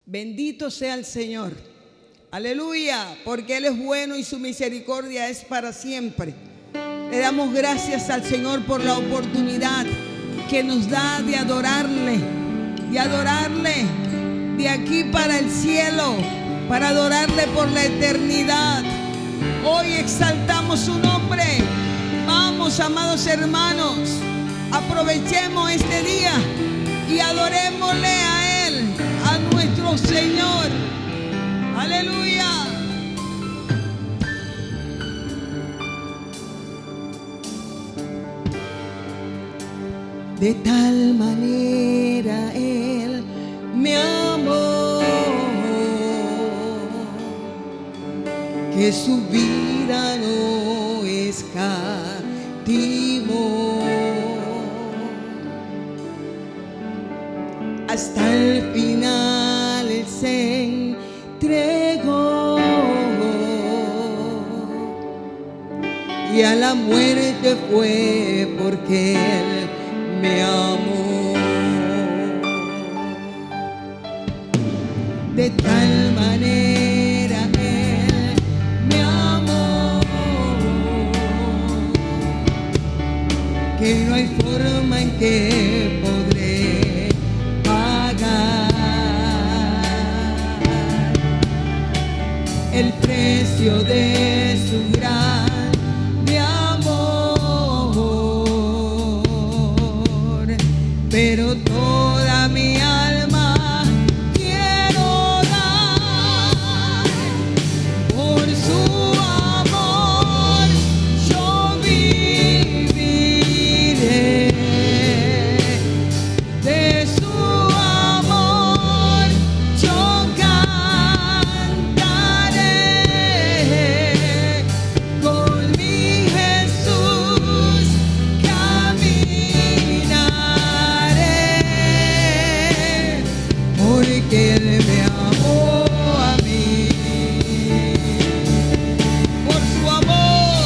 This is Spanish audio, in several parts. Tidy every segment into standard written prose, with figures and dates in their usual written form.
Bendito sea el Señor. Aleluya, porque Él es bueno y su misericordia es para siempre. Le damos gracias al Señor por la oportunidad que nos da de adorarle de aquí para el cielo, para adorarle por la eternidad. Hoy exaltamos su nombre. Vamos, amados hermanos, aprovechemos este día y adorémosle a Él, a nuestro Señor. Aleluya. De tal manera Él me amó, que su vida no escatimó. Hasta el final Él se entregó y a la muerte fue porque Él me amó. De tal manera Él me amó, que no hay forma en que podré pagar el precio de su grande amor. Pero toda mi alma quiero dar por su amor. Yo viviré de su amor. Yo cantaré con mi Jesús, caminaré, porque Él me amó a mí. Por su amor,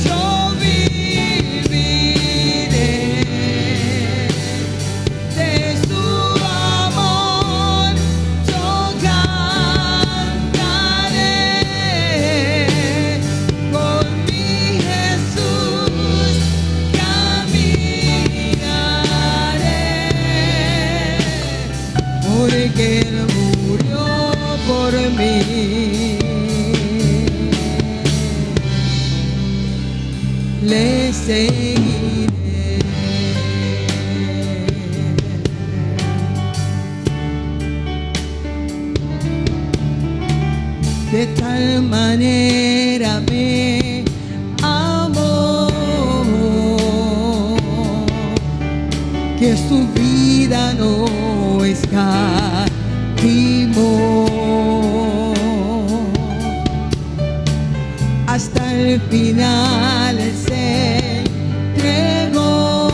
yo viviré. De su amor, yo cantaré, con mi Jesús caminaré, porque Él murió por mí. Le seguiré. De tal manera me amó, que su vida no escatimó. Hasta el final Él se entregó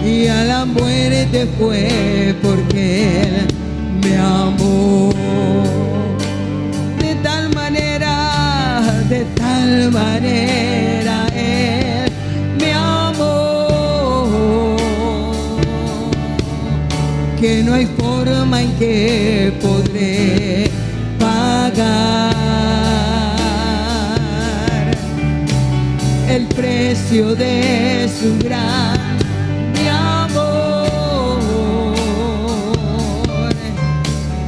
y a la muerte fue porque Él me amó. De tal manera Él me amó, que no hay forma en que podré pagar el precio de su grande amor.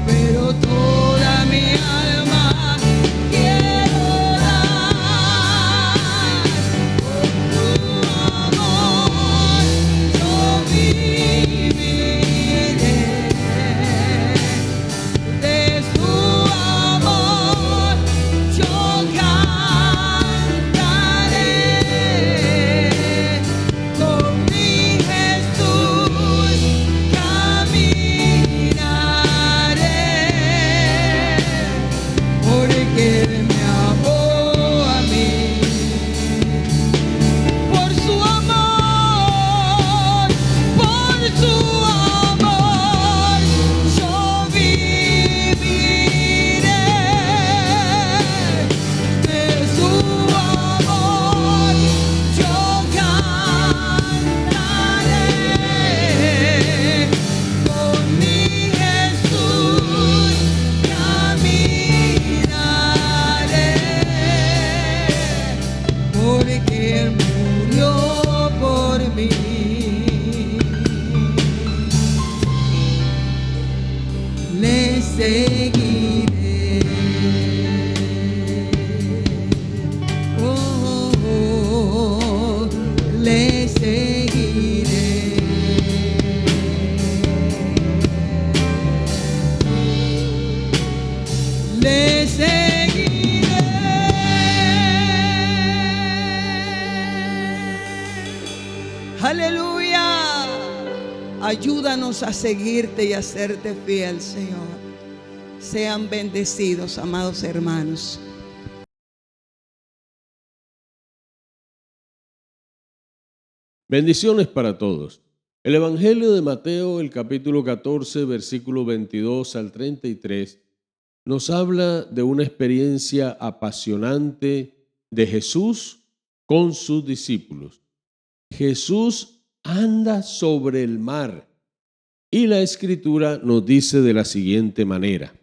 Pero toda mi alma quiero dar por tu amor. Yo viviré de su amor. Yo cantaré con mi Ayúdanos a seguirte y a serte fiel, Señor. Sean bendecidos, amados hermanos. Bendiciones para todos. El Evangelio de Mateo, el capítulo 14, versículo 22 al 33, nos habla de una experiencia apasionante de Jesús con sus discípulos. Jesús anda sobre el mar y la Escritura nos dice de la siguiente manera: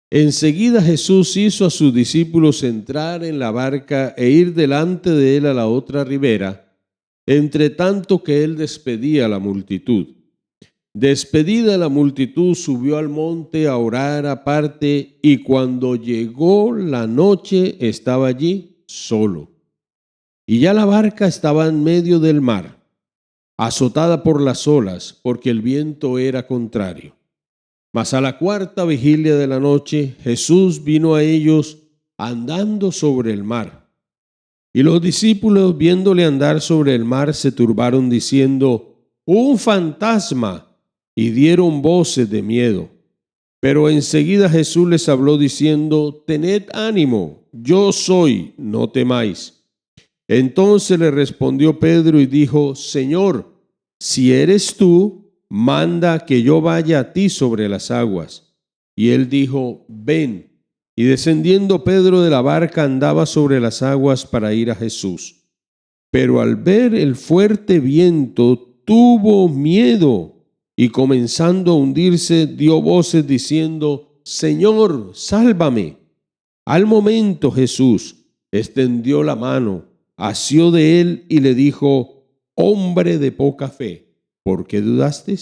enseguida Jesús hizo a sus discípulos entrar en la barca e ir delante de él a la otra ribera, entre tanto que él despedía a la multitud. Despedida la multitud, subió al monte a orar aparte, y cuando llegó la noche estaba allí solo. Y ya la barca estaba en medio del mar, azotada por las olas, porque el viento era contrario. Mas a la cuarta vigilia de la noche, Jesús vino a ellos andando sobre el mar. Y los discípulos, viéndole andar sobre el mar, se turbaron diciendo: ¡un fantasma! Y dieron voces de miedo. Pero enseguida Jesús les habló diciendo: tened ánimo, yo soy, no temáis. Entonces le respondió Pedro y dijo: Señor, si eres tú, manda que yo vaya a ti sobre las aguas. Y él dijo: ven. Y descendiendo Pedro de la barca andaba sobre las aguas para ir a Jesús. Pero al ver el fuerte viento tuvo miedo y comenzando a hundirse dio voces diciendo: Señor, sálvame. Al momento Jesús extendió la mano, asió de él y le dijo: hombre de poca fe, ¿por qué dudaste?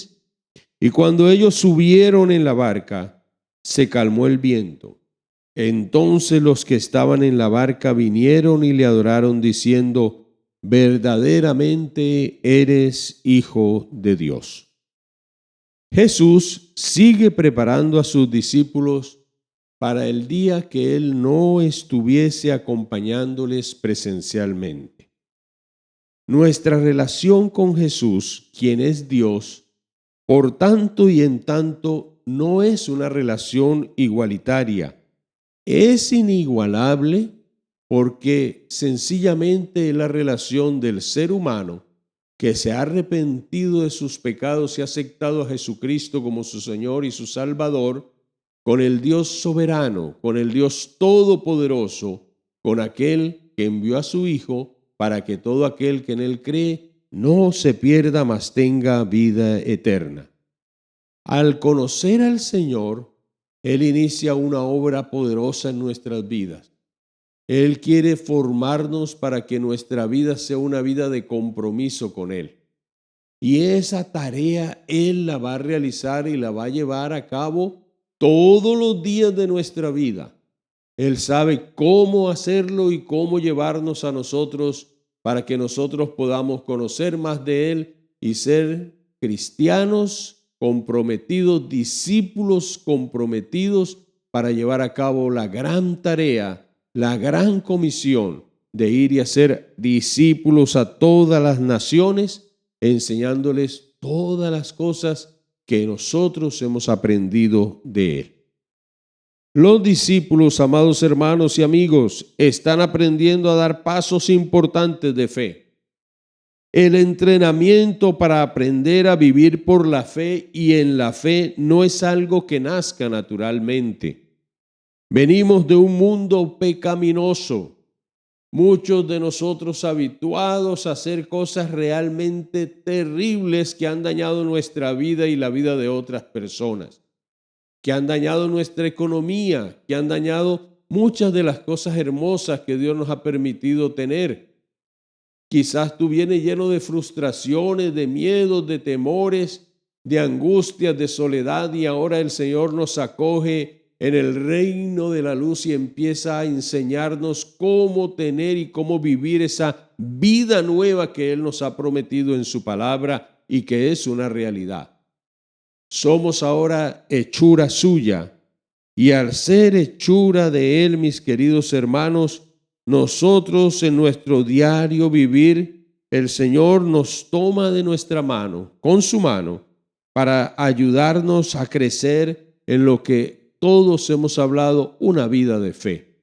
Y cuando ellos subieron en la barca, se calmó el viento. Entonces los que estaban en la barca vinieron y le adoraron diciendo: verdaderamente eres Hijo de Dios. Jesús sigue preparando a sus discípulos para el día que Él no estuviese acompañándoles presencialmente. Nuestra relación con Jesús, quien es Dios, por tanto y en tanto, no es una relación igualitaria. Es inigualable porque sencillamente es la relación del ser humano que se ha arrepentido de sus pecados y ha aceptado a Jesucristo como su Señor y su Salvador, con el Dios soberano, con el Dios todopoderoso, con aquel que envió a su Hijo para que todo aquel que en Él cree no se pierda, mas tenga vida eterna. Al conocer al Señor, Él inicia una obra poderosa en nuestras vidas. Él quiere formarnos para que nuestra vida sea una vida de compromiso con Él. Y esa tarea Él la va a realizar y la va a llevar a cabo todos los días de nuestra vida. Él sabe cómo hacerlo y cómo llevarnos a nosotros para que nosotros podamos conocer más de Él y ser cristianos comprometidos, discípulos comprometidos para llevar a cabo la gran tarea, la gran comisión de ir y hacer discípulos a todas las naciones, enseñándoles todas las cosas que nosotros hemos aprendido de Él. Los discípulos, amados hermanos y amigos, están aprendiendo a dar pasos importantes de fe. El entrenamiento para aprender a vivir por la fe y en la fe no es algo que nazca naturalmente. Venimos de un mundo pecaminoso, muchos de nosotros habituados a hacer cosas realmente terribles que han dañado nuestra vida y la vida de otras personas, que han dañado nuestra economía, que han dañado muchas de las cosas hermosas que Dios nos ha permitido tener. Quizás tú vienes lleno de frustraciones, de miedos, de temores, de angustias, de soledad, y ahora el Señor nos acoge en el reino de la luz y empieza a enseñarnos cómo tener y cómo vivir esa vida nueva que Él nos ha prometido en su palabra y que es una realidad. Somos ahora hechura suya, y al ser hechura de Él, mis queridos hermanos, nosotros en nuestro diario vivir, el Señor nos toma de nuestra mano, con su mano, para ayudarnos a crecer en lo que todos hemos hablado, una vida de fe.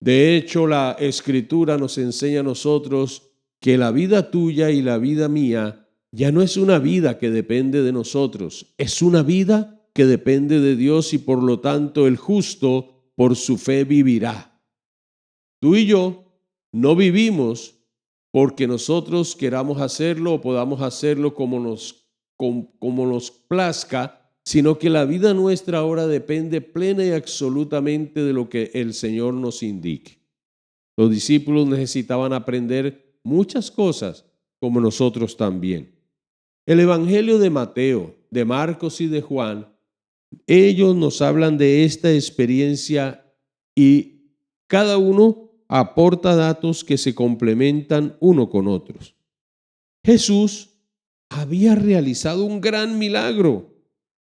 De hecho, la Escritura nos enseña a nosotros que la vida tuya y la vida mía ya no es una vida que depende de nosotros, es una vida que depende de Dios y por lo tanto el justo por su fe vivirá. Tú y yo no vivimos porque nosotros queramos hacerlo o podamos hacerlo como nos plazca, sino que la vida nuestra ahora depende plena y absolutamente de lo que el Señor nos indique. Los discípulos necesitaban aprender muchas cosas como nosotros también. El Evangelio de Mateo, de Marcos y de Juan, ellos nos hablan de esta experiencia y cada uno aporta datos que se complementan uno con otros. Jesús había realizado un gran milagro,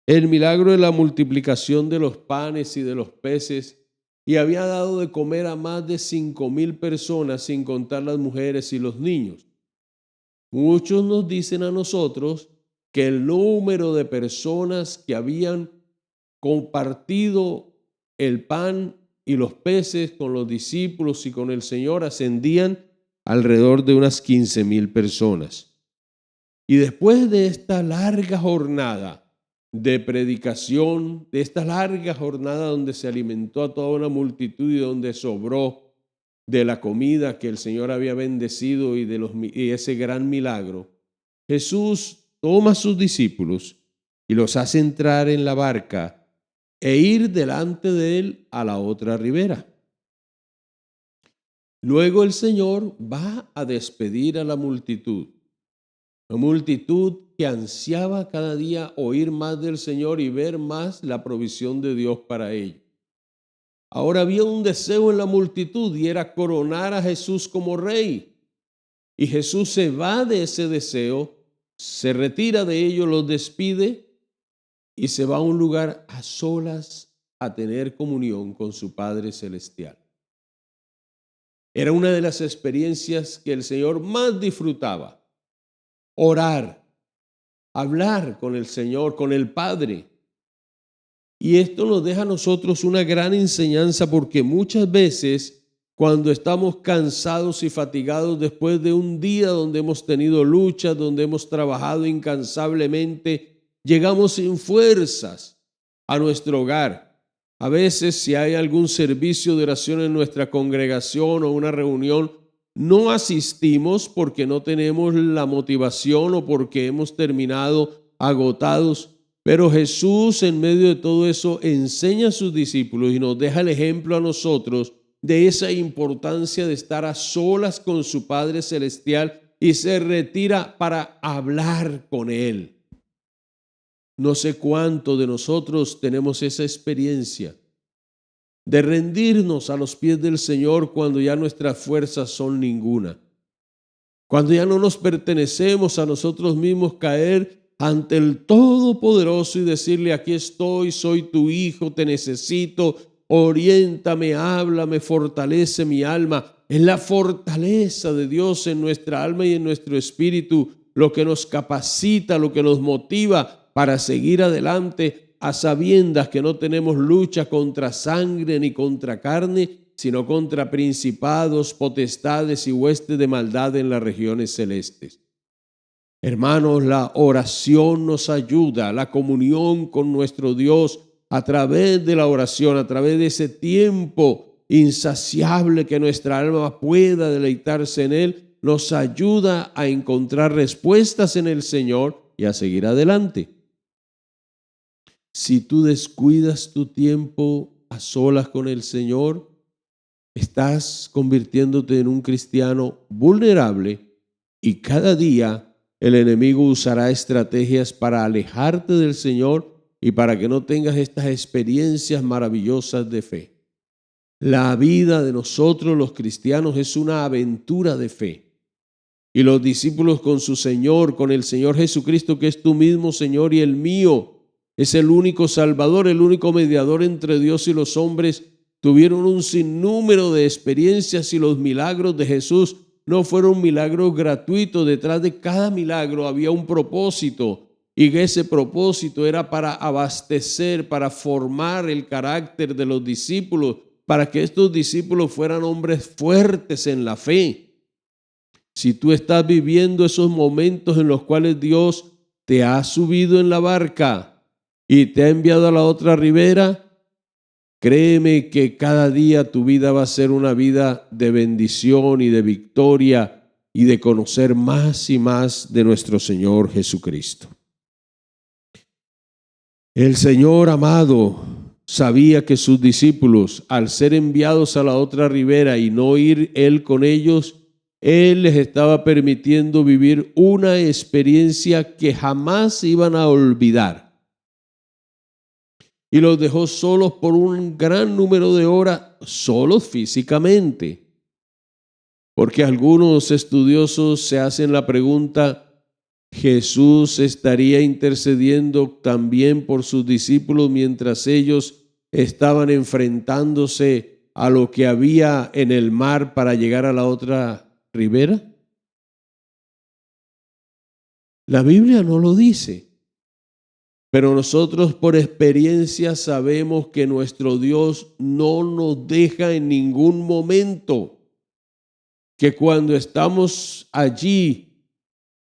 el milagro de la multiplicación de los panes y de los peces, y había dado de comer a más de 5,000 personas, sin contar las mujeres y los niños. Muchos nos dicen a nosotros que el número de personas que habían compartido el pan y los peces con los discípulos y con el Señor ascendían alrededor de unas 15,000 personas. Y después de esta larga jornada de predicación, de esta larga jornada donde se alimentó a toda una multitud y donde sobró de la comida que el Señor había bendecido y ese gran milagro, Jesús toma a sus discípulos y los hace entrar en la barca e ir delante de él a la otra ribera. Luego el Señor va a despedir a la multitud que ansiaba cada día oír más del Señor y ver más la provisión de Dios para ellos. Ahora había un deseo en la multitud y era coronar a Jesús como rey. Y Jesús se va de ese deseo, se retira de ellos, los despide y se va a un lugar a solas a tener comunión con su Padre Celestial. Era una de las experiencias que el Señor más disfrutaba. Orar, hablar con el Señor, con el Padre. Y esto nos deja a nosotros una gran enseñanza porque muchas veces cuando estamos cansados y fatigados después de un día donde hemos tenido luchas, donde hemos trabajado incansablemente, llegamos sin fuerzas a nuestro hogar. A veces si hay algún servicio de oración en nuestra congregación o una reunión, no asistimos porque no tenemos la motivación o porque hemos terminado agotados. Pero Jesús en medio de todo eso enseña a sus discípulos y nos deja el ejemplo a nosotros de esa importancia de estar a solas con su Padre Celestial y se retira para hablar con Él. No sé cuánto de nosotros tenemos esa experiencia de rendirnos a los pies del Señor cuando ya nuestras fuerzas son ninguna. Cuando ya no nos pertenecemos a nosotros mismos, caer ante el Todopoderoso y decirle: aquí estoy, soy tu hijo, te necesito, oriéntame, háblame, fortalece mi alma. Es la fortaleza de Dios en nuestra alma y en nuestro espíritu lo que nos capacita, lo que nos motiva para seguir adelante a sabiendas que no tenemos lucha contra sangre ni contra carne, sino contra principados, potestades y huestes de maldad en las regiones celestes. Hermanos, la oración nos ayuda, la comunión con nuestro Dios a través de la oración, a través de ese tiempo insaciable que nuestra alma pueda deleitarse en Él, nos ayuda a encontrar respuestas en el Señor y a seguir adelante. Si tú descuidas tu tiempo a solas con el Señor, estás convirtiéndote en un cristiano vulnerable y cada día el enemigo usará estrategias para alejarte del Señor y para que no tengas estas experiencias maravillosas de fe. La vida de nosotros los cristianos es una aventura de fe. Y los discípulos con su Señor, con el Señor Jesucristo, que es tu mismo Señor y el mío, es el único Salvador, el único mediador entre Dios y los hombres, tuvieron un sinnúmero de experiencias y los milagros de Jesús no fueron milagros gratuitos. Detrás de cada milagro había un propósito y ese propósito era para abastecer, para formar el carácter de los discípulos, para que estos discípulos fueran hombres fuertes en la fe. Si tú estás viviendo esos momentos en los cuales Dios te ha subido en la barca y te ha enviado a la otra ribera, créeme que cada día tu vida va a ser una vida de bendición y de victoria y de conocer más y más de nuestro Señor Jesucristo. El Señor amado sabía que sus discípulos, al ser enviados a la otra ribera y no ir Él con ellos, Él les estaba permitiendo vivir una experiencia que jamás iban a olvidar. Y los dejó solos por un gran número de horas, solos físicamente. Porque algunos estudiosos se hacen la pregunta, ¿Jesús estaría intercediendo también por sus discípulos mientras ellos estaban enfrentándose a lo que había en el mar para llegar a la otra ribera? La Biblia no lo dice, pero nosotros por experiencia sabemos que nuestro Dios no nos deja en ningún momento, que cuando estamos allí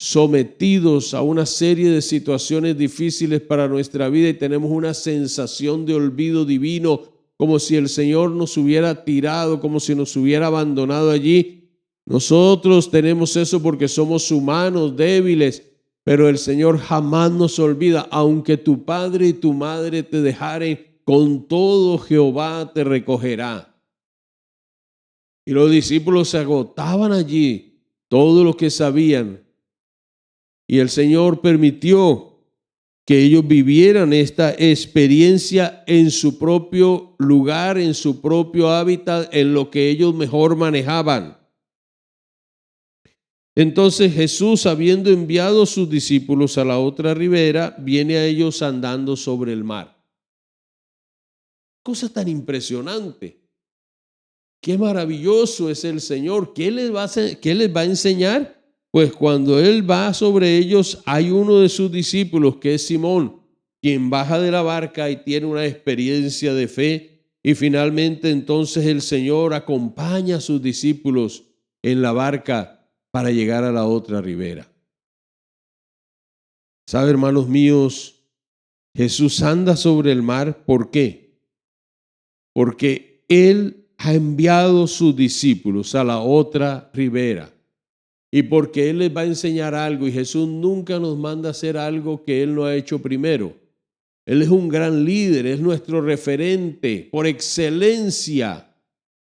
sometidos a una serie de situaciones difíciles para nuestra vida y tenemos una sensación de olvido divino, como si el Señor nos hubiera tirado, como si nos hubiera abandonado allí. Nosotros tenemos eso porque somos humanos, débiles, pero el Señor jamás nos olvida. Aunque tu padre y tu madre te dejaren, con todo Jehová te recogerá. Y los discípulos se agotaban allí, todo lo que sabían. Y el Señor permitió que ellos vivieran esta experiencia en su propio lugar, en su propio hábitat, en lo que ellos mejor manejaban. Entonces Jesús, habiendo enviado a sus discípulos a la otra ribera, viene a ellos andando sobre el mar. Cosa tan impresionante. Qué maravilloso es el Señor. ¿Qué les va a enseñar? Pues cuando Él va sobre ellos, hay uno de sus discípulos, que es Simón, quien baja de la barca y tiene una experiencia de fe. Y finalmente entonces el Señor acompaña a sus discípulos en la barca para llegar a la otra ribera. ¿Sabe, hermanos míos? Jesús anda sobre el mar. ¿Por qué? Porque Él ha enviado sus discípulos a la otra ribera. Y porque Él les va a enseñar algo, y Jesús nunca nos manda a hacer algo que Él no ha hecho primero. Él es un gran líder, es nuestro referente por excelencia.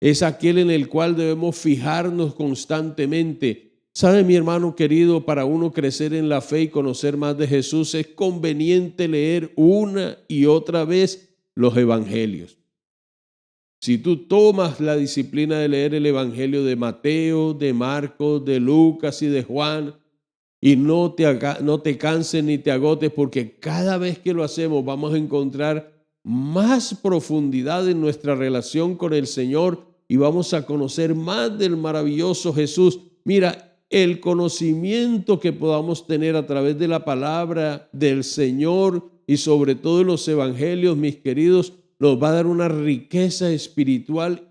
Es aquel en el cual debemos fijarnos constantemente. ¿Sabe, mi hermano querido? Para uno crecer en la fe y conocer más de Jesús, es conveniente leer una y otra vez los evangelios. Si tú tomas la disciplina de leer el evangelio de Mateo, de Marcos, de Lucas y de Juan, y no te canses ni te agotes, porque cada vez que lo hacemos vamos a encontrar más profundidad en nuestra relación con el Señor y vamos a conocer más del maravilloso Jesús. Mira, el conocimiento que podamos tener a través de la palabra del Señor y sobre todo en los evangelios, mis queridos, nos va a dar una riqueza espiritual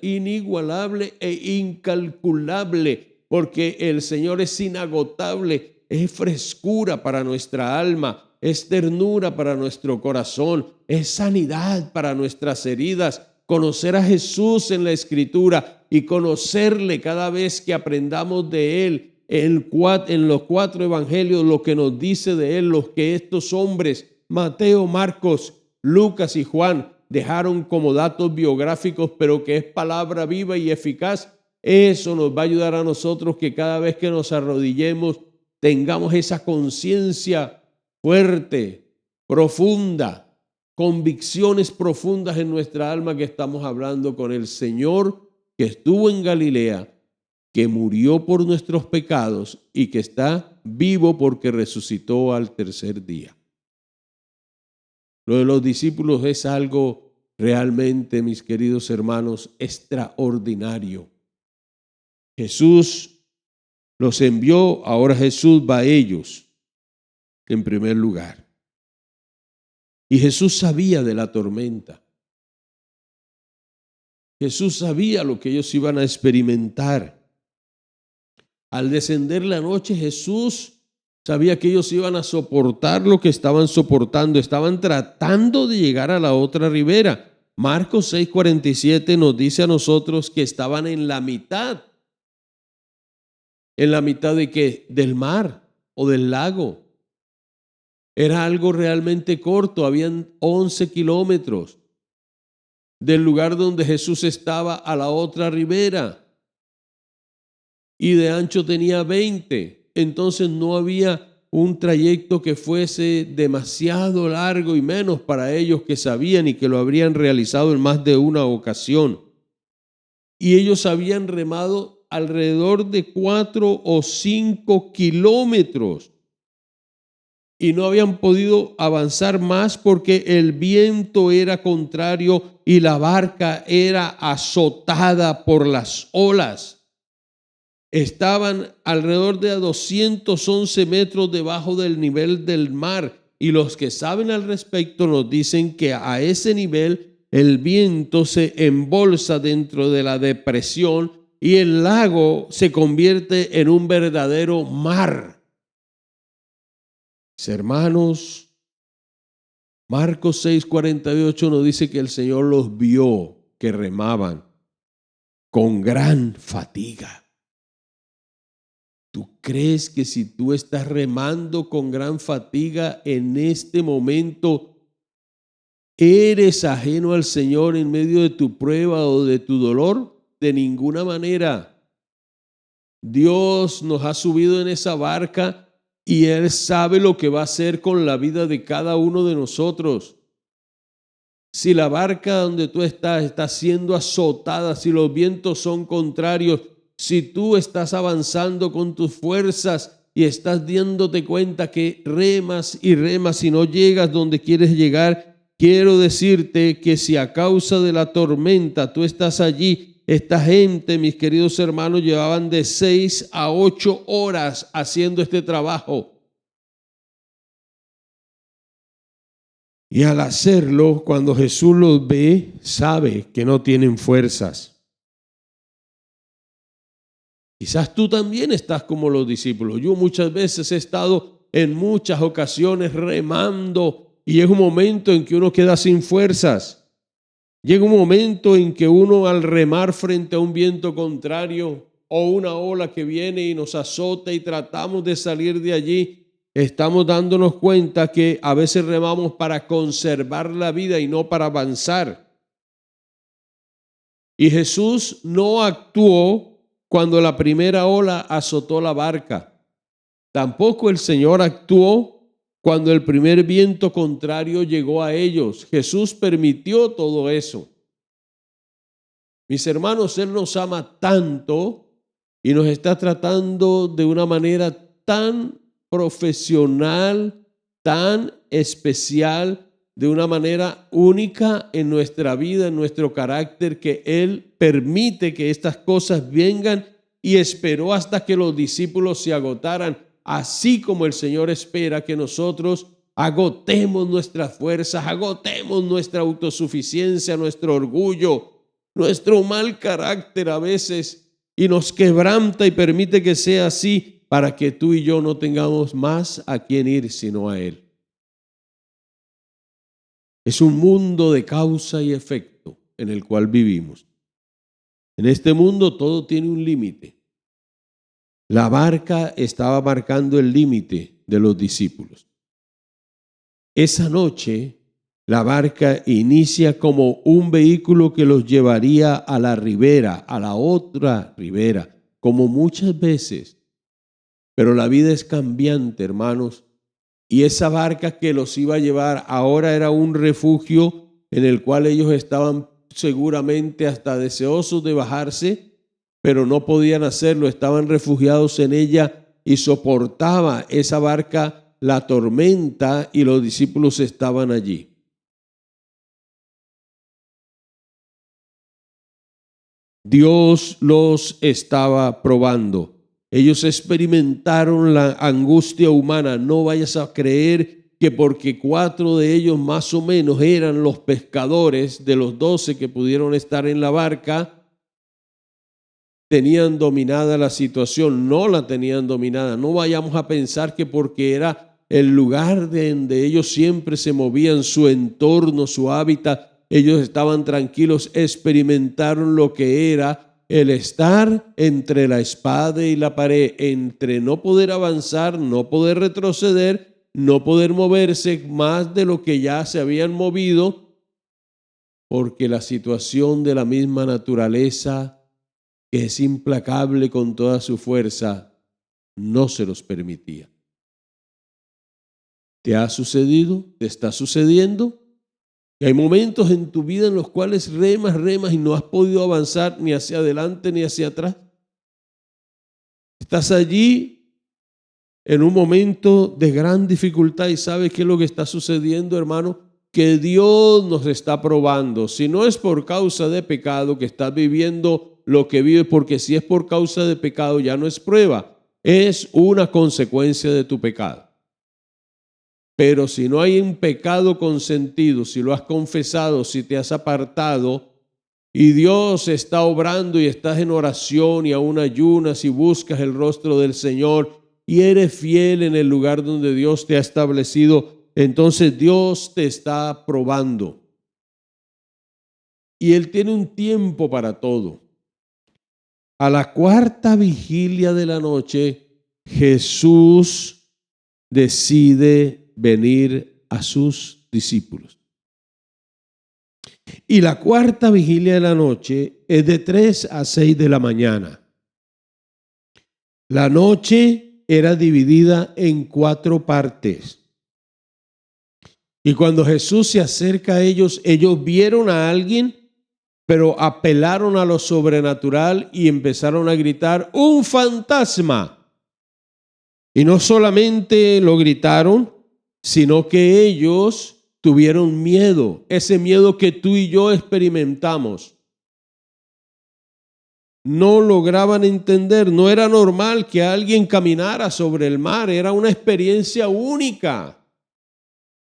inigualable e incalculable, porque el Señor es inagotable, es frescura para nuestra alma, es ternura para nuestro corazón, es sanidad para nuestras heridas. Conocer a Jesús en la Escritura y conocerle cada vez que aprendamos de Él en los 4 evangelios, lo que nos dice de Él, lo que estos hombres, Mateo, Marcos, Lucas y Juan, dejaron como datos biográficos, pero que es palabra viva y eficaz. Eso nos va a ayudar a nosotros que cada vez que nos arrodillemos tengamos esa conciencia fuerte, profunda, convicciones profundas en nuestra alma que estamos hablando con el Señor que estuvo en Galilea, que murió por nuestros pecados y que está vivo porque resucitó al tercer día. Lo de los discípulos es algo realmente, mis queridos hermanos, extraordinario. Jesús los envió, ahora Jesús va a ellos. en primer lugar. Y Jesús sabía de la tormenta. Jesús sabía lo que ellos iban a experimentar. Al descender la noche, Jesús sabía que ellos iban a soportar lo que estaban soportando. Estaban tratando de llegar a la otra ribera. Marcos 6:47 nos dice a nosotros que estaban en la mitad. ¿En la mitad de qué? Del mar o del lago. Era algo realmente corto. Habían 11 kilómetros del lugar donde Jesús estaba a la otra ribera. Y de ancho tenía 20. Entonces no había un trayecto que fuese demasiado largo y menos para ellos que sabían y que lo habrían realizado en más de una ocasión. Y ellos habían remado alrededor de 4 o 5 kilómetros y no habían podido avanzar más porque el viento era contrario y la barca era azotada por las olas. Estaban alrededor de 211 metros debajo del nivel del mar, y los que saben al respecto nos dicen que a ese nivel el viento se embolsa dentro de la depresión y el lago se convierte en un verdadero mar. Mis hermanos, Marcos 6:48 nos dice que el Señor los vio que remaban con gran fatiga. ¿Tú crees que si tú estás remando con gran fatiga en este momento, eres ajeno al Señor en medio de tu prueba o de tu dolor? De ninguna manera. Dios nos ha subido en esa barca y Él sabe lo que va a hacer con la vida de cada uno de nosotros. Si la barca donde tú estás está siendo azotada, si los vientos son contrarios, si tú estás avanzando con tus fuerzas y estás dándote cuenta que remas y remas y no llegas donde quieres llegar, quiero decirte que si a causa de la tormenta tú estás allí, esta gente, mis queridos hermanos, llevaban de 6 a 8 horas haciendo este trabajo. Y al hacerlo, cuando Jesús los ve, sabe que no tienen fuerzas. Quizás tú también estás como los discípulos. Yo muchas veces he estado en muchas ocasiones remando y llega un momento en que uno queda sin fuerzas. Llega un momento en que uno al remar frente a un viento contrario o una ola que viene y nos azota y tratamos de salir de allí, estamos dándonos cuenta que a veces remamos para conservar la vida y no para avanzar. Y Jesús no actuó cuando la primera ola azotó la barca. Tampoco el Señor actuó cuando el primer viento contrario llegó a ellos. Jesús permitió todo eso. Mis hermanos, Él nos ama tanto y nos está tratando de una manera tan profesional, tan especial, de una manera única en nuestra vida, en nuestro carácter, que Él permite que estas cosas vengan y esperó hasta que los discípulos se agotaran, así como el Señor espera que nosotros agotemos nuestras fuerzas, agotemos nuestra autosuficiencia, nuestro orgullo, nuestro mal carácter a veces, y nos quebranta y permite que sea así para que tú y yo no tengamos más a quién ir sino a Él. Es un mundo de causa y efecto en el cual vivimos. En este mundo todo tiene un límite. La barca estaba marcando el límite de los discípulos. Esa noche, la barca inicia como un vehículo que los llevaría a la ribera, a la otra ribera, como muchas veces. Pero la vida es cambiante, hermanos. Y esa barca que los iba a llevar ahora era un refugio en el cual ellos estaban seguramente hasta deseosos de bajarse, pero no podían hacerlo, estaban refugiados en ella y soportaba esa barca la tormenta y los discípulos estaban allí. Dios los estaba probando. Ellos experimentaron la angustia humana. No vayas a creer que porque 4 de ellos más o menos eran los pescadores de los 12 que pudieron estar en la barca, tenían dominada la situación. No la tenían dominada. No vayamos a pensar que porque era el lugar donde ellos siempre se movían, su entorno, su hábitat, ellos estaban tranquilos. Experimentaron lo que era el estar entre la espada y la pared, entre no poder avanzar, no poder retroceder, no poder moverse más de lo que ya se habían movido, porque la situación de la misma naturaleza, que es implacable con toda su fuerza, no se los permitía. ¿Te ha sucedido? ¿Te está sucediendo? Y hay momentos en tu vida en los cuales remas y no has podido avanzar ni hacia adelante ni hacia atrás. Estás allí en un momento de gran dificultad y ¿sabes qué es lo que está sucediendo, hermano? Que Dios nos está probando. Si no es por causa de pecado que estás viviendo lo que vives, porque si es por causa de pecado ya no es prueba, es una consecuencia de tu pecado. Pero si no hay un pecado consentido, si lo has confesado, si te has apartado y Dios está obrando y estás en oración y aún ayunas y buscas el rostro del Señor y eres fiel en el lugar donde Dios te ha establecido, entonces Dios te está probando. Y Él tiene un tiempo para todo. A la 4ª vigilia de la noche, Jesús decide venir a sus discípulos. Y la 4ª vigilia de la noche es de 3 a 6 de la mañana. La noche era dividida en 4 partes. Y cuando Jesús se acerca a ellos, ellos vieron a alguien, pero apelaron a lo sobrenatural y empezaron a gritar: ¡un fantasma! Y no solamente lo gritaron, sino que ellos tuvieron miedo, ese miedo que tú y yo experimentamos. No lograban entender, no era normal que alguien caminara sobre el mar, era una experiencia única,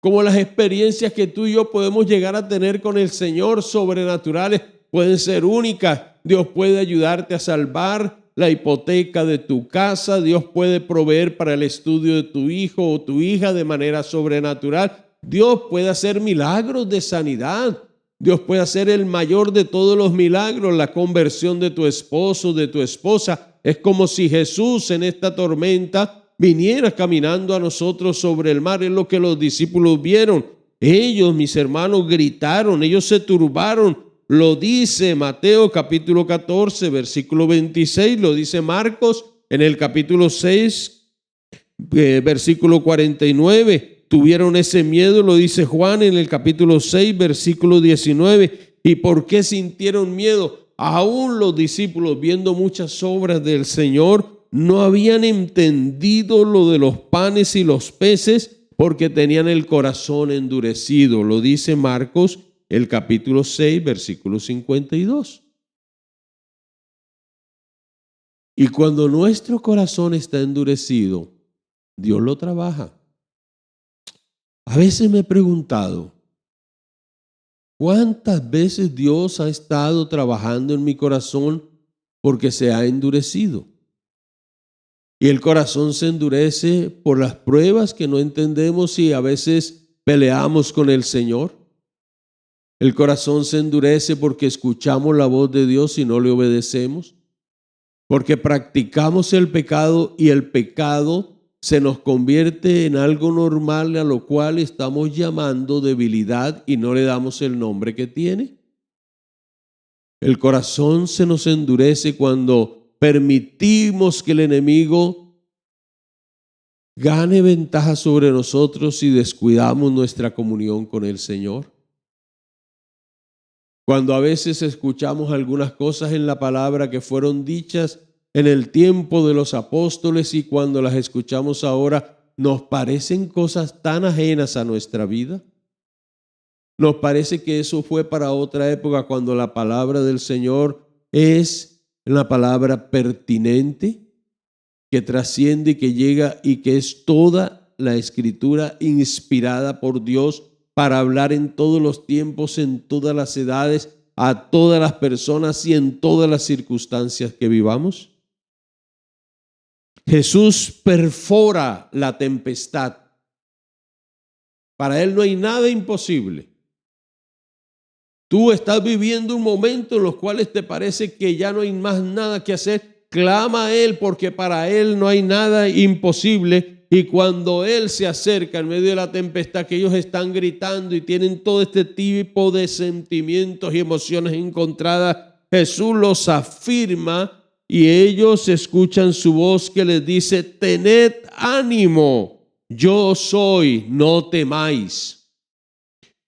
como las experiencias que tú y yo podemos llegar a tener con el Señor sobrenaturales pueden ser únicas. Dios puede ayudarte a salvar la hipoteca de tu casa, Dios puede proveer para el estudio de tu hijo o tu hija de manera sobrenatural, Dios puede hacer milagros de sanidad, Dios puede hacer el mayor de todos los milagros, la conversión de tu esposo, de tu esposa. Es como si Jesús en esta tormenta viniera caminando a nosotros sobre el mar. Es lo que los discípulos vieron. Ellos, mis hermanos, gritaron, ellos se turbaron. Lo dice Mateo capítulo 14, versículo 26, lo dice Marcos en el capítulo 6, versículo 49. Tuvieron ese miedo, lo dice Juan en el capítulo 6, versículo 19. ¿Y por qué sintieron miedo? Aún los discípulos, viendo muchas obras del Señor, no habían entendido lo de los panes y los peces porque tenían el corazón endurecido. Lo dice Marcos el capítulo 6, versículo 52. Y cuando nuestro corazón está endurecido, Dios lo trabaja. A veces me he preguntado, ¿cuántas veces Dios ha estado trabajando en mi corazón porque se ha endurecido? Y el corazón se endurece por las pruebas que no entendemos y a veces peleamos con el Señor. El corazón se endurece porque escuchamos la voz de Dios y no le obedecemos, porque practicamos el pecado y el pecado se nos convierte en algo normal a lo cual estamos llamando debilidad y no le damos el nombre que tiene. El corazón se nos endurece cuando permitimos que el enemigo gane ventaja sobre nosotros y descuidamos nuestra comunión con el Señor. Cuando a veces escuchamos algunas cosas en la palabra que fueron dichas en el tiempo de los apóstoles y cuando las escuchamos ahora, nos parecen cosas tan ajenas a nuestra vida. Nos parece que eso fue para otra época cuando la palabra del Señor es la palabra pertinente. que trasciende y que llega y que es toda la Escritura inspirada por Dios para hablar en todos los tiempos, en todas las edades, a todas las personas y en todas las circunstancias que vivamos? Jesús perfora la tempestad. Para Él no hay nada imposible. Tú estás viviendo un momento en los cuales te parece que ya no hay más nada que hacer. Clama a Él, porque para Él no hay nada imposible. Y cuando Él se acerca en medio de la tempestad, que ellos están gritando y tienen todo este tipo de sentimientos y emociones encontradas, Jesús los afirma y ellos escuchan su voz que les dice: tened ánimo, yo soy, no temáis.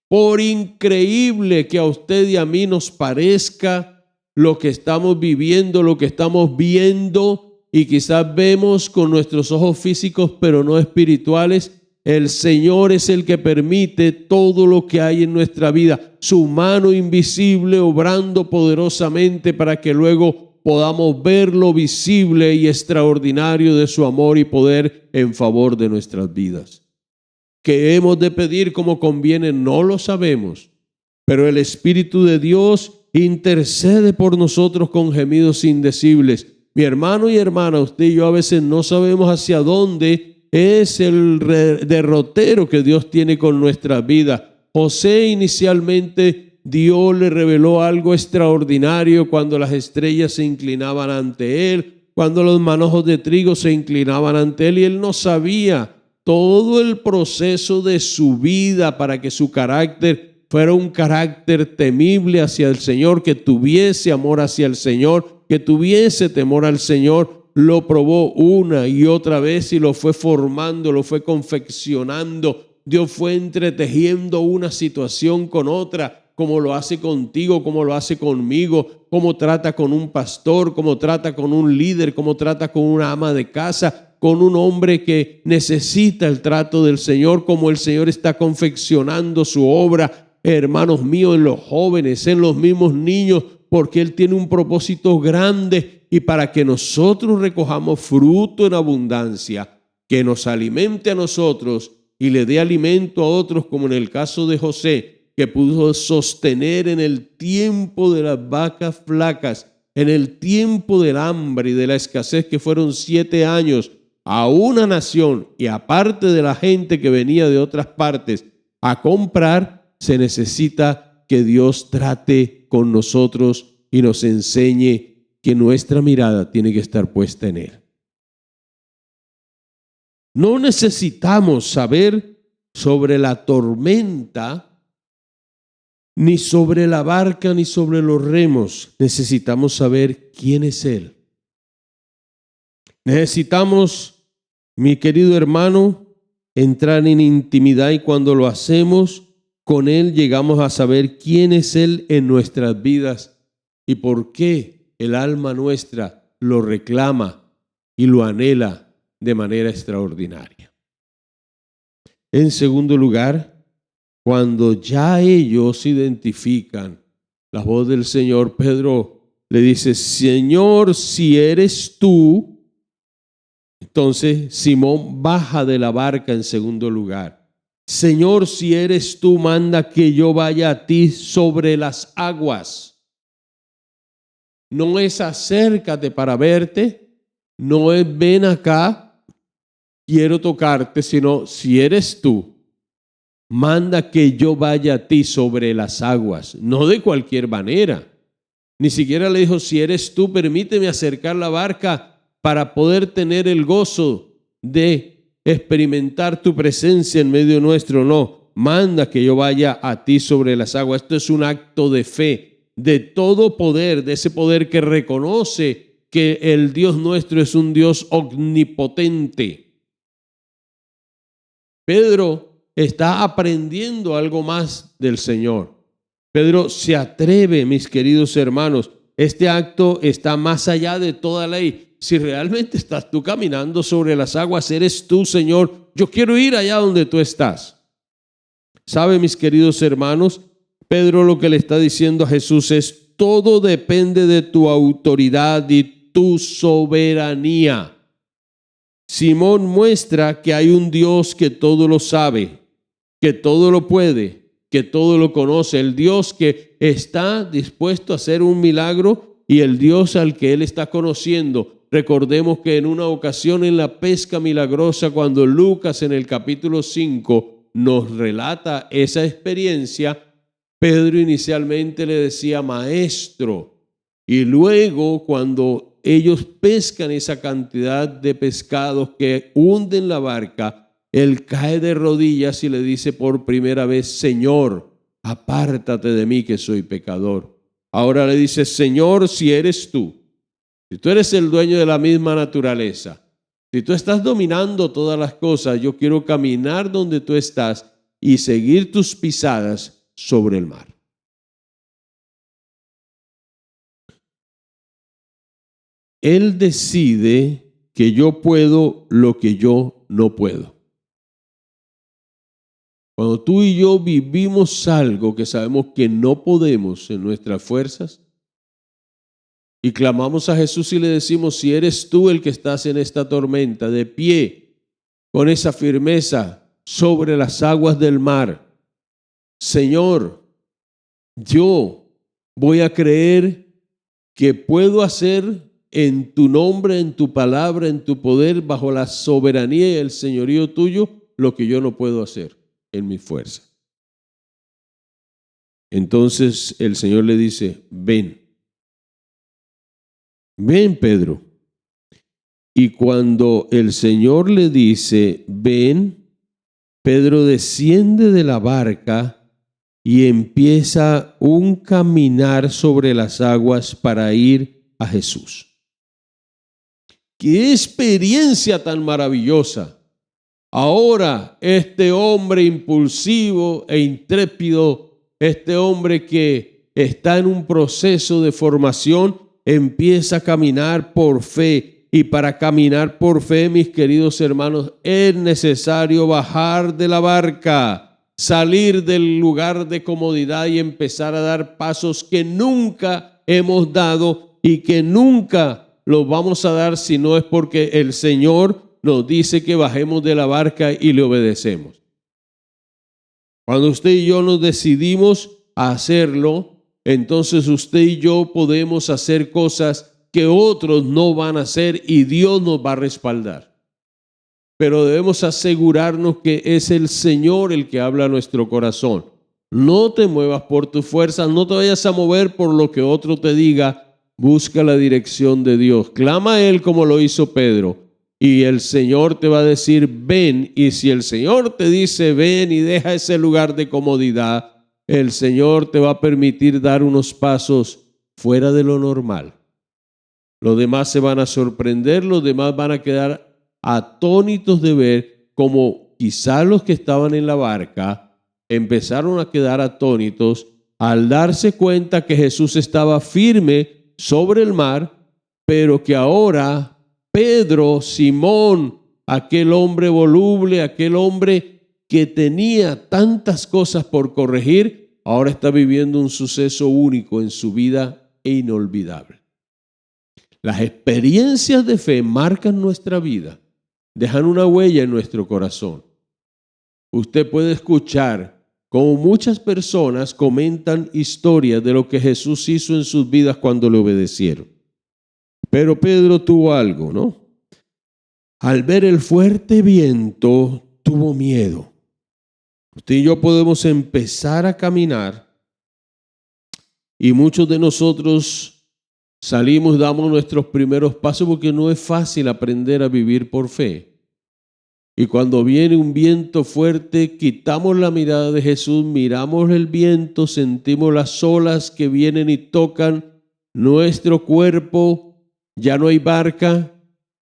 Por increíble que a usted y a mí nos parezca lo que estamos viviendo, lo que estamos viendo, y quizás vemos con nuestros ojos físicos pero no espirituales, el Señor es el que permite todo lo que hay en nuestra vida, su mano invisible obrando poderosamente para que luego podamos ver lo visible y extraordinario de su amor y poder en favor de nuestras vidas. ¿Qué hemos de pedir como conviene? No lo sabemos, pero el Espíritu de Dios intercede por nosotros con gemidos indecibles. Mi hermano y hermana, usted y yo a veces no sabemos hacia dónde es el derrotero que Dios tiene con nuestras vidas. José inicialmente Dios le reveló algo extraordinario cuando las estrellas se inclinaban ante él, cuando los manojos de trigo se inclinaban ante él, y él no sabía todo el proceso de su vida para que su carácter fuera un carácter temible hacia el Señor, que tuviese amor hacia el Señor, que tuviese temor al Señor. Lo probó una y otra vez y lo fue formando, lo fue confeccionando. Dios fue entretejiendo una situación con otra, como lo hace contigo, como lo hace conmigo, como trata con un pastor, como trata con un líder, como trata con una ama de casa, con un hombre que necesita el trato del Señor, como el Señor está confeccionando su obra, hermanos míos, en los jóvenes, en los mismos niños, porque Él tiene un propósito grande, y para que nosotros recojamos fruto en abundancia, que nos alimente a nosotros y le dé alimento a otros, como en el caso de José, que pudo sostener en el tiempo de las vacas flacas, en el tiempo del hambre y de la escasez, que fueron 7 años, a una nación, y aparte de la gente que venía de otras partes a comprar. Se necesita que Dios trate con nosotros y nos enseñe que nuestra mirada tiene que estar puesta en Él. No necesitamos saber sobre la tormenta, ni sobre la barca, ni sobre los remos. Necesitamos saber quién es Él. Necesitamos, mi querido hermano, entrar en intimidad, y cuando lo hacemos con Él llegamos a saber quién es Él en nuestras vidas y por qué el alma nuestra lo reclama y lo anhela de manera extraordinaria. En segundo lugar, cuando ya ellos identifican la voz del Señor, Pedro le dice: Señor, si eres tú. Entonces Simón baja de la barca en segundo lugar. Señor, si eres tú, manda que yo vaya a ti sobre las aguas. No es acércate para verte, no es ven acá, quiero tocarte, sino si eres tú, manda que yo vaya a ti sobre las aguas. No de cualquier manera. Ni siquiera le dijo: si eres tú, permíteme acercar la barca para poder tener el gozo de experimentar tu presencia en medio nuestro. No, manda que yo vaya a ti sobre las aguas. Esto es un acto de fe, de todo poder, de ese poder que reconoce que el Dios nuestro es un Dios omnipotente. Pedro está aprendiendo algo más del Señor. Pedro se atreve, mis queridos hermanos. Este acto está más allá de toda ley. Si realmente estás tú caminando sobre las aguas, eres tú, Señor. Yo quiero ir allá donde tú estás. ¿Sabe, mis queridos hermanos? Pedro lo que le está diciendo a Jesús es: todo depende de tu autoridad y tu soberanía. Simón muestra que hay un Dios que todo lo sabe, que todo lo puede, que todo lo conoce, el Dios que está dispuesto a hacer un milagro y el Dios al que él está conociendo. Recordemos que en una ocasión en la pesca milagrosa, cuando Lucas en el capítulo 5 nos relata esa experiencia, Pedro inicialmente le decía maestro, y luego cuando ellos pescan esa cantidad de pescados que hunden la barca, él cae de rodillas y le dice por primera vez, Señor, apártate de mí que soy pecador. Ahora le dice, Señor, si eres tú, si tú eres el dueño de la misma naturaleza, si tú estás dominando todas las cosas, yo quiero caminar donde tú estás y seguir tus pisadas sobre el mar. Él decide que yo puedo lo que yo no puedo. Cuando tú y yo vivimos algo que sabemos que no podemos en nuestras fuerzas y clamamos a Jesús y le decimos, si eres tú el que estás en esta tormenta, de pie, con esa firmeza sobre las aguas del mar, Señor, yo voy a creer que puedo hacer en tu nombre, en tu palabra, en tu poder, bajo la soberanía y el señorío tuyo, lo que yo no puedo hacer en mi fuerza. Entonces el Señor le dice, ven, Pedro. Y cuando el Señor le dice, ven, Pedro desciende de la barca y empieza un caminar sobre las aguas para ir a Jesús. ¡Qué experiencia tan maravillosa! Ahora este hombre impulsivo e intrépido, este hombre que está en un proceso de formación, empieza a caminar por fe. Y para caminar por fe, mis queridos hermanos, es necesario bajar de la barca, salir del lugar de comodidad y empezar a dar pasos que nunca hemos dado y que nunca los vamos a dar si no es porque el Señor nos dice que bajemos de la barca y le obedecemos. Cuando usted y yo nos decidimos a hacerlo, entonces usted y yo podemos hacer cosas que otros no van a hacer y Dios nos va a respaldar. Pero debemos asegurarnos que es el Señor el que habla a nuestro corazón. No te muevas por tus fuerzas, no te vayas a mover por lo que otro te diga. Busca la dirección de Dios. Clama a Él como lo hizo Pedro. Y el Señor te va a decir, ven. Y si el Señor te dice, ven y deja ese lugar de comodidad, el Señor te va a permitir dar unos pasos fuera de lo normal. Los demás se van a sorprender, los demás van a quedar atónitos de ver cómo quizá los que estaban en la barca empezaron a quedar atónitos al darse cuenta que Jesús estaba firme sobre el mar, pero que ahora Pedro, Simón, aquel hombre voluble, aquel hombre que tenía tantas cosas por corregir, ahora está viviendo un suceso único en su vida e inolvidable. Las experiencias de fe marcan nuestra vida, dejan una huella en nuestro corazón. Usted puede escuchar cómo muchas personas comentan historias de lo que Jesús hizo en sus vidas cuando le obedecieron. Pero Pedro tuvo algo, ¿no? Al ver el fuerte viento, tuvo miedo. Usted y yo podemos empezar a caminar y muchos de nosotros salimos, damos nuestros primeros pasos porque no es fácil aprender a vivir por fe. Y cuando viene un viento fuerte, quitamos la mirada de Jesús, miramos el viento, sentimos las olas que vienen y tocan nuestro cuerpo, ya no hay barca.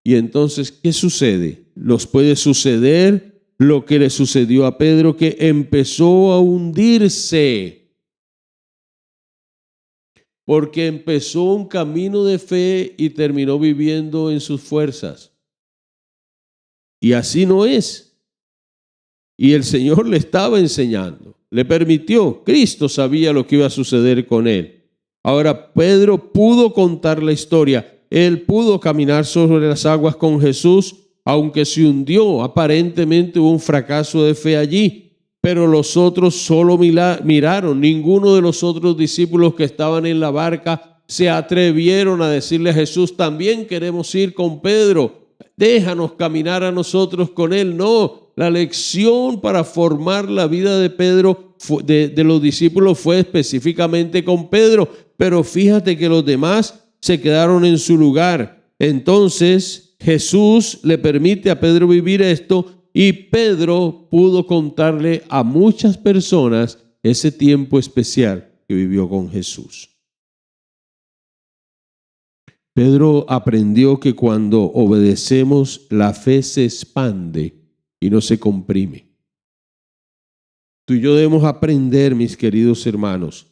Y entonces, ¿qué sucede? Nos puede suceder lo que le sucedió a Pedro, que empezó a hundirse. Porque empezó un camino de fe y terminó viviendo en sus fuerzas. Y así no es. Y el Señor le estaba enseñando, le permitió. Cristo sabía lo que iba a suceder con él. Ahora Pedro pudo contar la historia. Él pudo caminar sobre las aguas con Jesús aunque se hundió. Aparentemente hubo un fracaso de fe allí, pero los otros solo miraron. Ninguno de los otros discípulos que estaban en la barca se atrevieron a decirle a Jesús: también queremos ir con Pedro, déjanos caminar a nosotros con él. No, la lección para formar la vida de Pedro, de los discípulos, fue específicamente con Pedro, pero fíjate que los demás se quedaron en su lugar. Entonces Jesús le permite a Pedro vivir esto, y Pedro pudo contarle a muchas personas ese tiempo especial que vivió con Jesús. Pedro aprendió que cuando obedecemos, la fe se expande y no se comprime. Tú y yo debemos aprender, mis queridos hermanos,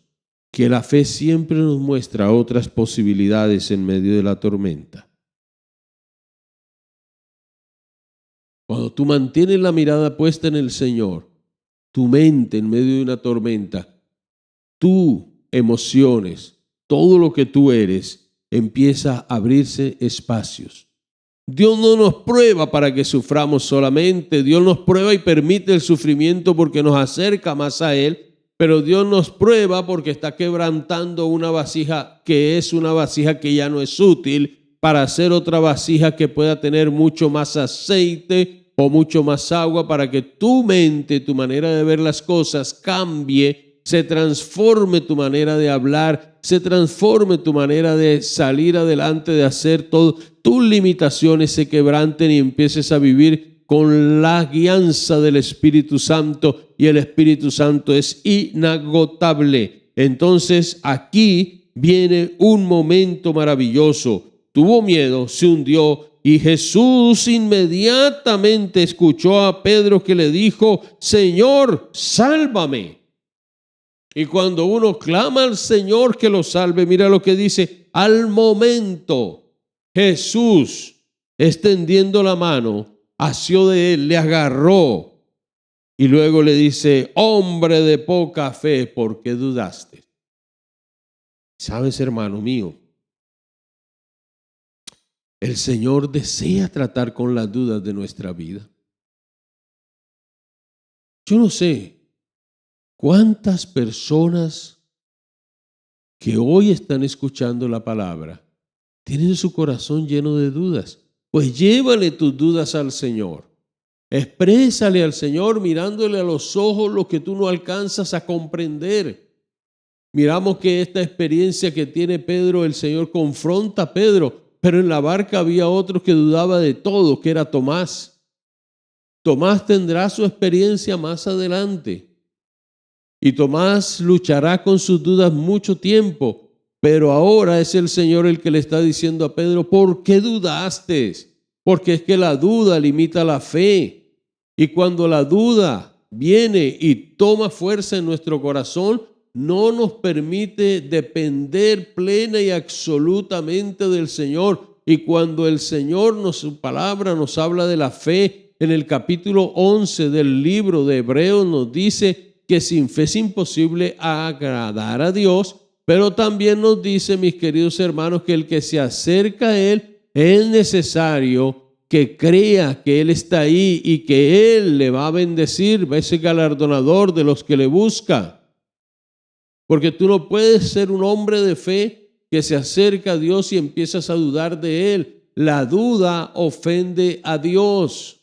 que la fe siempre nos muestra otras posibilidades en medio de la tormenta. Cuando tú mantienes la mirada puesta en el Señor, tu mente en medio de una tormenta, tus emociones, todo lo que tú eres, empieza a abrirse espacios. Dios no nos prueba para que suframos solamente. Dios nos prueba y permite el sufrimiento porque nos acerca más a Él. Pero Dios nos prueba porque está quebrantando una vasija que es una vasija que ya no es útil, para hacer otra vasija que pueda tener mucho más aceite o mucho más agua, para que tu mente, tu manera de ver las cosas cambie, se transforme tu manera de hablar, se transforme tu manera de salir adelante, de hacer todo. Tus limitaciones se quebranten y empieces a vivir con la guianza del Espíritu Santo, y el Espíritu Santo es inagotable. Entonces aquí viene un momento maravilloso. Tuvo miedo, se hundió, y Jesús inmediatamente escuchó a Pedro que le dijo: Señor, sálvame. Y cuando uno clama al Señor que lo salve, mira lo que dice: al momento Jesús, extendiendo la mano, asió de él, le agarró, y luego le dice: hombre de poca fe, ¿por qué dudaste? ¿Sabes, hermano mío? El Señor desea tratar con las dudas de nuestra vida. Yo no sé cuántas personas que hoy están escuchando la palabra tienen su corazón lleno de dudas. Pues llévale tus dudas al Señor. Exprésale al Señor mirándole a los ojos lo que tú no alcanzas a comprender. Miramos que esta experiencia que tiene Pedro, el Señor confronta a Pedro, pero en la barca había otro que dudaba de todo, que era Tomás. Tomás tendrá su experiencia más adelante. Y Tomás luchará con sus dudas mucho tiempo, pero ahora es el Señor el que le está diciendo a Pedro: ¿por qué dudaste? Porque es que la duda limita la fe. Y cuando la duda viene y toma fuerza en nuestro corazón, no nos permite depender plena y absolutamente del Señor. Y cuando el Señor, su palabra nos habla de la fe, en el capítulo 11 del libro de Hebreos nos dice que sin fe es imposible agradar a Dios, pero también nos dice, mis queridos hermanos, que el que se acerca a Él es necesario que crea que Él está ahí y que Él le va a bendecir, va a ser galardonador de los que le buscan. Porque tú no puedes ser un hombre de fe que se acerca a Dios y empiezas a dudar de Él. La duda ofende a Dios.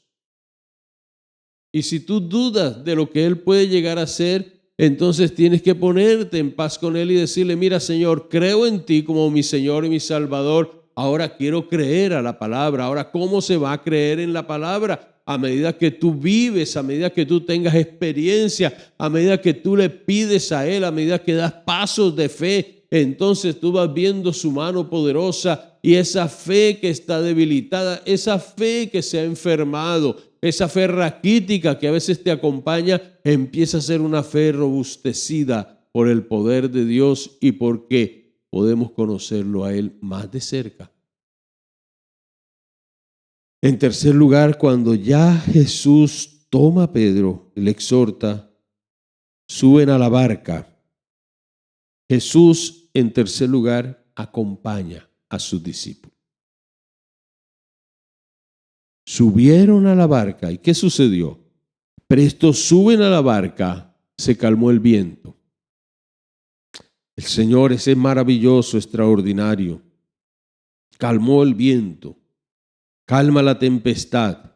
Y si tú dudas de lo que Él puede llegar a ser, entonces tienes que ponerte en paz con Él y decirle: mira, Señor, creo en ti como mi Señor y mi Salvador. Ahora quiero creer a la palabra. Ahora, ¿cómo se va a creer en la palabra? A medida que tú vives, a medida que tú tengas experiencia, a medida que tú le pides a Él, a medida que das pasos de fe, entonces tú vas viendo su mano poderosa, y esa fe que está debilitada, esa fe que se ha enfermado, esa fe raquítica que a veces te acompaña, empieza a ser una fe robustecida por el poder de Dios y porque podemos conocerlo a Él más de cerca. En tercer lugar, cuando ya Jesús toma a Pedro y le exhorta, suben a la barca. Jesús, en tercer lugar, acompaña a sus discípulos. Subieron a la barca. ¿Y qué sucedió? Presto suben a la barca, se calmó el viento. El Señor es maravilloso, extraordinario. Calmó el viento, calma la tempestad.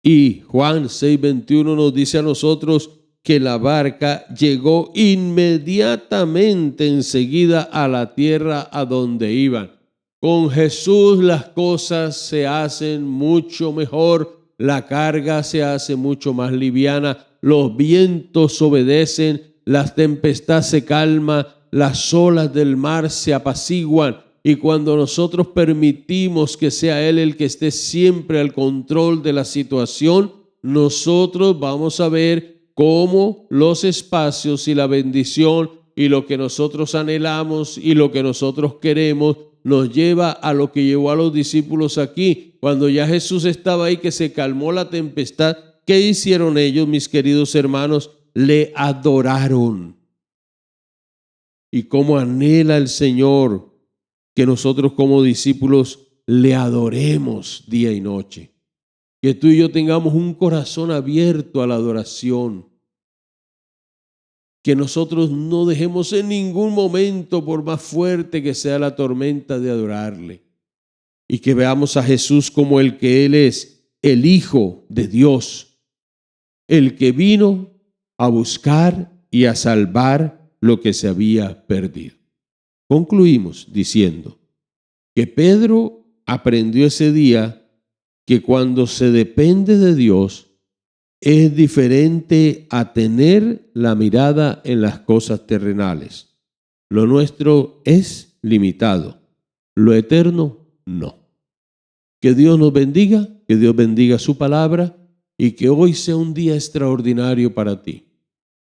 Y Juan 6:21 nos dice a nosotros que la barca llegó inmediatamente enseguida a la tierra a donde iban. Con Jesús las cosas se hacen mucho mejor, la carga se hace mucho más liviana, los vientos obedecen, la tempestad se calma, las olas del mar se apaciguan. Y cuando nosotros permitimos que sea Él el que esté siempre al control de la situación, nosotros vamos a ver cómo los espacios y la bendición y lo que nosotros anhelamos y lo que nosotros queremos nos lleva a lo que llevó a los discípulos aquí. Cuando ya Jesús estaba ahí, que se calmó la tempestad, ¿qué hicieron ellos, mis queridos hermanos? Le adoraron. Y cómo anhela el Señor que nosotros como discípulos le adoremos día y noche. Que tú y yo tengamos un corazón abierto a la adoración. Que nosotros no dejemos en ningún momento, por más fuerte que sea la tormenta, de adorarle. Y que veamos a Jesús como el que Él es, el Hijo de Dios, el que vino a buscar y a salvar lo que se había perdido. Concluimos diciendo que Pedro aprendió ese día que cuando se depende de Dios es diferente a tener la mirada en las cosas terrenales. Lo nuestro es limitado, lo eterno no. Que Dios nos bendiga, que Dios bendiga su palabra y que hoy sea un día extraordinario para ti.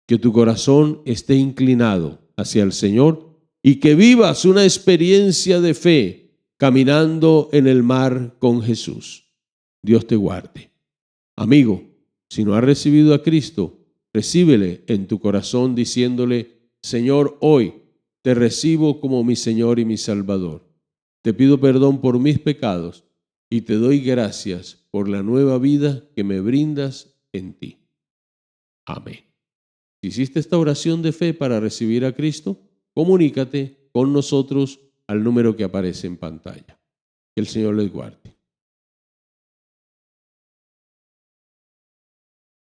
Que tu corazón esté inclinado hacia el Señor y que vivas una experiencia de fe caminando en el mar con Jesús. Dios te guarde. Amigo, si no has recibido a Cristo, recíbele en tu corazón diciéndole: Señor, hoy te recibo como mi Señor y mi Salvador. Te pido perdón por mis pecados y te doy gracias por la nueva vida que me brindas en ti. Amén. Si hiciste esta oración de fe para recibir a Cristo, comunícate con nosotros al número que aparece en pantalla. Que el Señor les guarde.